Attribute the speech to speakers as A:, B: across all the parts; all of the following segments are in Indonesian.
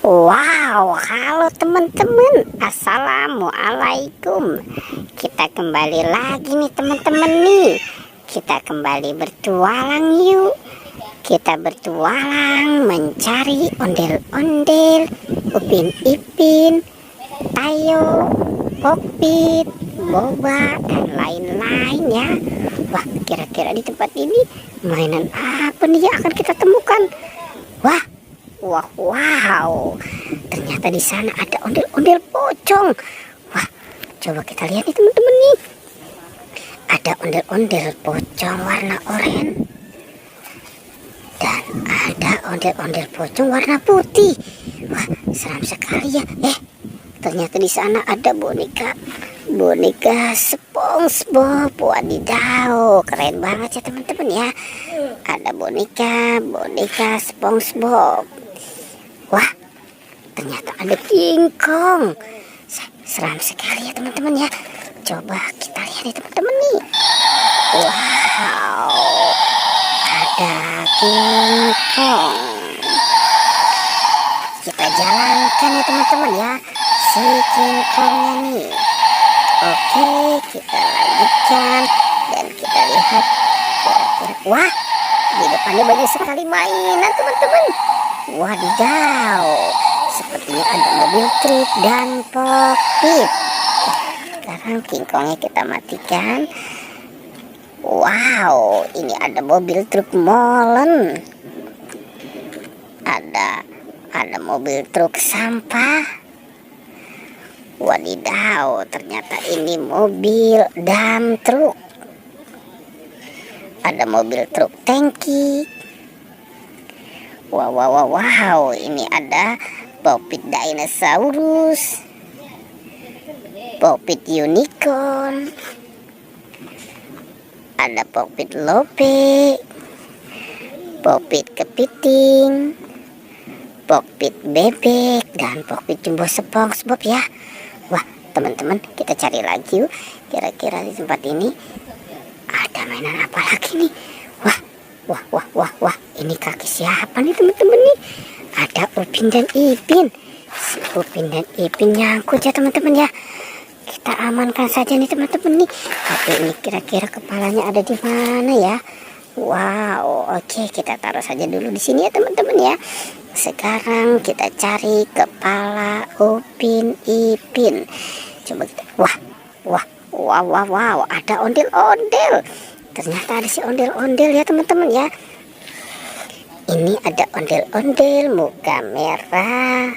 A: Wow, halo teman-teman, assalamualaikum. Kita kembali lagi nih teman-teman nih. Kita kembali bertualang yuk. Kita bertualang mencari ondel-ondel, Upin Ipin, Tayo, Pokpit, Boba, dan lain-lain ya. Wah, kira-kira di tempat ini mainan apa nih yang akan kita temukan? Wah, wow, ternyata di sana ada ondel-ondel pocong. Wah, coba kita lihat nih teman-teman nih. Ada ondel-ondel pocong warna oranye dan ada ondel-ondel pocong warna putih. Wah, seram sekali ya. Ternyata di sana ada boneka SpongeBob. Wadidaw, keren banget ya teman-teman ya. Ada boneka SpongeBob. Wah, ternyata ada King Kong. Seram sekali ya teman-teman ya. Coba kita lihat nih teman-teman nih. Wow, ada King Kong. Kita jalankan ya teman-teman ya, si King Kongnya nih. Oke, kita lanjutkan dan kita lihat kira-kira. Wah, di depannya banyak sekali mainan teman-teman. Wadidaw, sepertinya ada mobil truk dan Pokpit. Sekarang King Kongnya kita matikan. Wow, ini ada mobil truk molen. Ada mobil truk sampah. Wadidaw, ternyata ini mobil dump truk. Ada mobil truk tangki. Wow, ini ada Pokpit dinosaurus, Pokpit unicorn, ada Pokpit lope, Pokpit kepiting, Pokpit bebek, dan Pokpit jumbo SpongeBob ya. Wah, teman-teman, kita cari lagi yuk. Kira-kira di tempat ini ada mainan apa lagi nih? Wah, ini kaki siapa nih teman-teman nih? Ada Upin dan Ipin. Si Upin dan Ipin nyangkut ya teman-teman ya. Kita amankan saja nih teman-teman nih. Tapi ini kira-kira kepalanya ada di mana ya? Wow, oke, kita taruh saja dulu di sini ya teman-teman ya. Sekarang kita cari kepala Upin Ipin. Coba kita. Wow, ada ondel-ondel. Ternyata ada si ondel-ondel ya teman-teman ya. Ini ada ondel-ondel muka merah.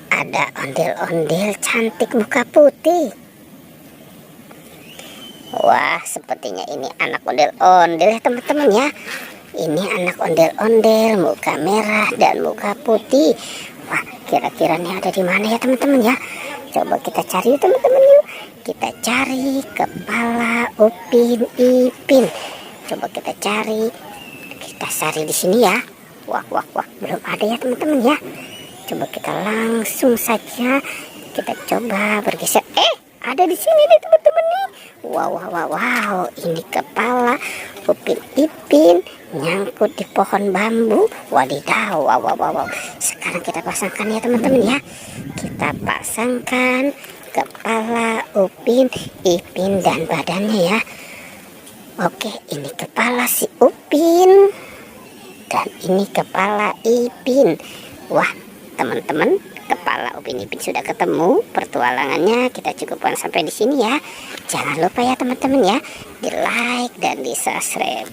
A: Ada ondel-ondel cantik muka putih. Wah, sepertinya ini anak ondel-ondel ya teman-teman ya. Ini anak ondel-ondel muka merah dan muka putih. Wah, kira-kira nih ada di mana ya teman-teman ya. Coba kita cari teman-teman yuk. Kita cari kepala Upin Ipin. Coba kita cari. Kita cari di sini ya. Wah, belum ada ya teman-teman ya. Coba kita langsung saja kita coba bergeser. Ada di sini nih teman-teman nih. Wow, ini kepala Upin Ipin nyangkut di pohon bambu. Wadidaw, wow. Sekarang kita pasangkan ya teman-teman ya. Kita pasangkan kepala Upin Ipin dan badannya ya. Oke, ini kepala si Upin dan ini kepala Ipin. Wah, teman-teman, kepala Upin Ipin sudah ketemu. Pertualangannya kita cukupkan sampai di sini ya. Jangan lupa ya teman-teman ya, di like dan di subscribe.